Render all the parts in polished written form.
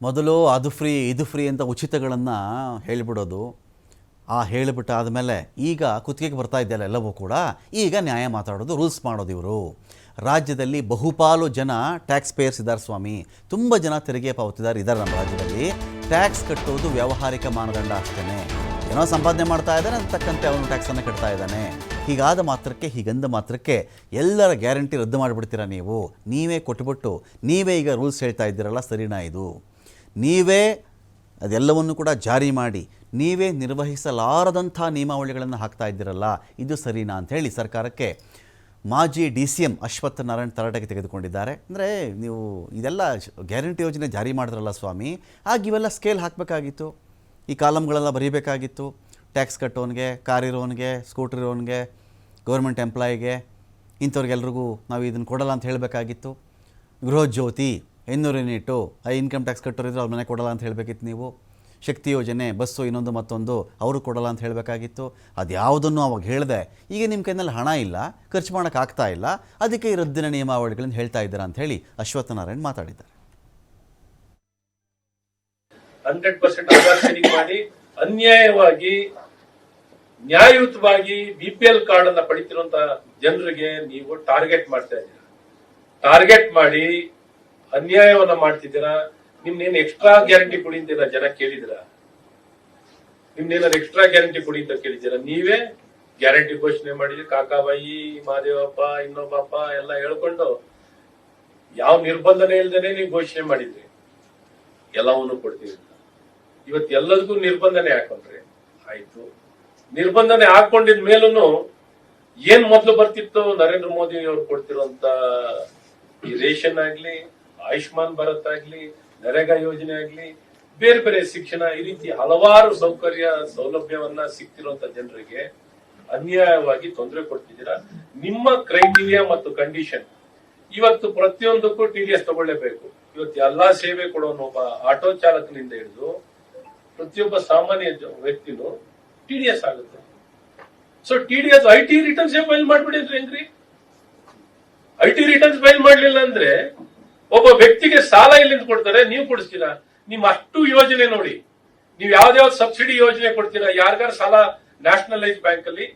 ಮೊದಲು ಅದು ಫ್ರೀ ಇದು ಫ್ರೀ ಅಂತ ಉಚಿತಗಳನ್ನು ಹೇಳಿಬಿಡೋದು, ಆ ಹೇಳಿಬಿಟ್ಟು ಆದಮೇಲೆ ಈಗ ಕುತ್ತಿಗೆಗೆ ಬರ್ತಾ ಇದೆಯಲ್ಲ ಎಲ್ಲವೂ ಕೂಡ, ಈಗ ನ್ಯಾಯ ಮಾತಾಡೋದು, ರೂಲ್ಸ್ ಮಾಡೋದು. ಇವರು ರಾಜ್ಯದಲ್ಲಿ ಬಹುಪಾಲು ಜನ ಟ್ಯಾಕ್ಸ್ ಪೇಯರ್ಸ್ ಇದ್ದಾರೆ ಸ್ವಾಮಿ, ತುಂಬ ಜನ ತೆರಿಗೆ ಪಾವತಿದಾರ ಇದ್ದಾರೆ ನಮ್ಮ ರಾಜ್ಯದಲ್ಲಿ. ಟ್ಯಾಕ್ಸ್ ಕಟ್ಟೋದು ವ್ಯಾವಹಾರಿಕ ಮಾನದಂಡ ಅಷ್ಟೇ. ಏನೋ ಸಂಪಾದನೆ ಮಾಡ್ತಾ ಇದ್ದಾನೆ, ಅದಕ್ಕೆ ತಕ್ಕಂತೆ ಅವನು ಟ್ಯಾಕ್ಸನ್ನು ಕಟ್ತಾ ಇದ್ದಾನೆ. ಹೀಗಾದ ಮಾತ್ರಕ್ಕೆ, ಹೀಗಂದ ಮಾತ್ರಕ್ಕೆ ಎಲ್ಲರ ಗ್ಯಾರಂಟಿ ರದ್ದು ಮಾಡಿಬಿಡ್ತೀರಾ ನೀವು? ನೀವೇ ಕೊಟ್ಬಿಟ್ಟು ನೀವೇ ಈಗ ರೂಲ್ಸ್ ಹೇಳ್ತಾ ಇದ್ದೀರಲ್ಲ, ಸರಿನಾ ಇದು? ನೀವೇ ಅದೆಲ್ಲವನ್ನು ಕೂಡ ಜಾರಿ ಮಾಡಿ ನೀವೇ ನಿರ್ವಹಿಸಲಾರದಂಥ ನಿಯಮಾವಳಿಗಳನ್ನು ಹಾಕ್ತಾ ಇದ್ದೀರಲ್ಲ, ಇದು ಸರಿನಾ ಅಂಥೇಳಿ ಸರ್ಕಾರಕ್ಕೆ ಮಾಜಿ DCM ಅಶ್ವತ್ಥ ನಾರಾಯಣ್ ತರಾಟೆಗೆ ತೆಗೆದುಕೊಂಡಿದ್ದಾರೆ. ಅಂದರೆ ನೀವು ಇದೆಲ್ಲ ಗ್ಯಾರಂಟಿ ಯೋಜನೆ ಜಾರಿ ಮಾಡಿದ್ರಲ್ಲ ಸ್ವಾಮಿ, ಆಗ ಇವೆಲ್ಲ ಸ್ಕೇಲ್ ಹಾಕಬೇಕಾಗಿತ್ತು, ಈ ಕಾಲಮ್ಗಳೆಲ್ಲ ಬರೀಬೇಕಾಗಿತ್ತು. ಟ್ಯಾಕ್ಸ್ ಕಟ್ಟೋನಿಗೆ, ಕಾರ್ ಇರೋನಿಗೆ, ಸ್ಕೂಟರ್ ಇರೋನಿಗೆ, ಗೌರ್ಮೆಂಟ್ ಎಂಪ್ಲಾಯಿಗೆ, ಇಂಥವ್ರಿಗೆಲ್ರಿಗೂ ನಾವು ಇದನ್ನು ಕೊಡಲ್ಲ ಅಂತ ಹೇಳಬೇಕಾಗಿತ್ತು. ಗೃಹಜ್ಯೋತಿ 800 ಯೂನಿಟು ಇನ್ಕಮ್ ಟ್ಯಾಕ್ಸ್ ಕಟ್ಟೋರಿದ್ರೆ ಅವ್ರ ಮನೆ ಕೊಡಲ್ಲ ಅಂತ ಹೇಳಬೇಕಿತ್ತು ನೀವು. ಶಕ್ತಿ ಯೋಜನೆ, ಬಸ್ಸು, ಇನ್ನೊಂದು ಮತ್ತೊಂದು ಅವರು ಕೊಡಲ್ಲ ಅಂತ ಹೇಳಬೇಕಾಗಿತ್ತು. ಅದು ಯಾವುದನ್ನು ಅವಾಗ ಹೇಳಿದೆ. ಈಗ ನಿಮ್ಮ ಕೈನಲ್ಲಿ ಹಣ ಇಲ್ಲ, ಖರ್ಚು ಮಾಡೋಕ್ಕಾಗ್ತಾ ಇಲ್ಲ, ಅದಕ್ಕೆ ಈ ರದ್ದಿನ ನಿಯಮಾವಳಿಗಳನ್ನು ಹೇಳ್ತಾ ಇದ್ದೀರಾ ಅಂತ ಹೇಳಿ ಅಶ್ವತ್ಥ ನಾರಾಯಣ್ ಮಾತಾಡಿದ್ದಾರೆ. 100% ಮಾಡಿ ಅನ್ಯಾಯವಾಗಿ ನ್ಯಾಯಯುತವಾಗಿ BPL ಕಾರ್ಡ್ ಅನ್ನ ಪಡಿತಿರುವಂತ ಜನರಿಗೆ ನೀವು ಟಾರ್ಗೆಟ್ ಮಾಡ್ತಾ ಇದ್ದೀರಾ. ಟಾರ್ಗೆಟ್ ಮಾಡಿ ಅನ್ಯಾಯವನ್ನ ಮಾಡ್ತಿದ್ದೀರಾ. ನಿಮ್ನೇನು ಎಕ್ಸ್ಟ್ರಾ ಗ್ಯಾರಂಟಿ ಕೊಡಿ ಅಂತ ಜನ ಕೇಳಿದಿರಾ? ನಿಮ್ನೇನಾದ್ರು ಎಕ್ಸ್ಟ್ರಾ ಗ್ಯಾರಂಟಿ ಕೊಡಿ ಅಂತ ಕೇಳಿದ್ದೀರಾ? ನೀವೇ ಗ್ಯಾರಂಟಿ ಘೋಷಣೆ ಮಾಡಿದ್ರಿ. ಕಾಕಾಬಾಯಿ, ಮಹಾದೇವಪ್ಪ, ಇನ್ನೊಬ್ಬಪ್ಪ ಎಲ್ಲ ಹೇಳ್ಕೊಂಡು ಯಾವ ನಿರ್ಬಂಧನೆ ಇಲ್ದೇನೆ ನೀವು ಘೋಷಣೆ ಮಾಡಿದ್ರಿ ಎಲ್ಲವನ್ನು ಕೊಡ್ತೀವಿ. ಇವತ್ತು ಎಲ್ಲದಕ್ಕೂ ನಿರ್ಬಂಧನೆ ಹಾಕೊಂಡ್ರಿ. ಆಯ್ತು, ನಿರ್ಬಂಧನೆ ಹಾಕೊಂಡಿದ ಮೇಲೂ ಏನ್ ಮೊದ್ಲು ಬರ್ತಿತ್ತು, ನರೇಂದ್ರ ಮೋದಿ ಅವರು ಕೊಡ್ತಿರುವಂತ ಈ ರೇಷನ್ ಆಗ್ಲಿ, ಆಯುಷ್ಮಾನ್ ಭಾರತ್ ಆಗ್ಲಿ, ನರೇಗಾ ಯೋಜನೆ ಆಗ್ಲಿ, ಬೇರೆ ಬೇರೆ ಶಿಕ್ಷಣ, ಈ ರೀತಿ ಹಲವಾರು ಸೌಕರ್ಯ ಸೌಲಭ್ಯವನ್ನ ಸಿಗ್ತಿರುವಂತ ಜನರಿಗೆ ಅನ್ಯಾಯವಾಗಿ ತೊಂದರೆ ಕೊಡ್ತಿದ್ದೀರಾ. ನಿಮ್ಮ ಕ್ರೈಟೀರಿಯಾ ಮತ್ತು ಕಂಡೀಷನ್ ಇವತ್ತು ಪ್ರತಿಯೊಂದಕ್ಕೂ TDS ತಗೊಳ್ಳೇಬೇಕು. ಇವತ್ತು ಎಲ್ಲಾ ಸೇವೆ ಕೊಡೋನು ಒಬ್ಬ ಆಟೋ ಚಾಲಕನಿಂದ ಹಿಡಿದು ಪ್ರತಿಯೊಬ್ಬ ಸಾಮಾನ್ಯ ವ್ಯಕ್ತಿನೂ TDS ಆಗುತ್ತೆ. So TDS IT returns file ಮಾಡ್ಬಿಡಿದ್ರಿ ಹೆಂಗ್ರಿ? IT ರಿಟರ್ನ್ಸ್ ಫೈಲ್ ಮಾಡ್ಲಿಲ್ಲ ಅಂದ್ರೆ ಒಬ್ಬ ವ್ಯಕ್ತಿಗೆ ಸಾಲ ಎಲ್ಲಿಂದ ಕೊಡ್ತಾರೆ? ನೀವು ಕೊಡಿಸ್ತೀರಾ? ನಿಮ್ ಅಷ್ಟು ಯೋಜನೆ ನೋಡಿ, ನೀವು ಯಾವ್ದಾವ್ದು ಸಬ್ಸಿಡಿ ಯೋಜನೆ ಕೊಡ್ತೀರಾ? ಯಾರಿಗಾರ ಸಾಲ ನ್ಯಾಷನಲೈಸ್ ಬ್ಯಾಂಕ್ ಅಲ್ಲಿ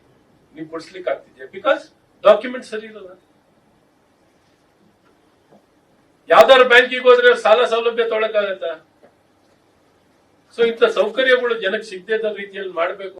ನೀವು ಕೊಡಿಸ್ಲಿಕ್ಕೆ ಆಗ್ತಿದೆ, ಬಿಕಾಸ್ ಡಾಕ್ಯುಮೆಂಟ್ ಸರಿ ಇರಲ್ಲ. ಯಾವ್ದಾದ್ರು ಬ್ಯಾಂಕಿಗೆ ಹೋದ್ರೆ ಸಾಲ ಸೌಲಭ್ಯ ತೊಗೊಳಕ್ಕಾಗತ್ತಾ? ಸೊ ಇಂಥ ಸೌಕರ್ಯಗಳು ಜನಕ್ಕೆ ಸಿಗದೇ ಇದ್ದ ರೀತಿಯಲ್ಲಿ ಮಾಡಬೇಕು.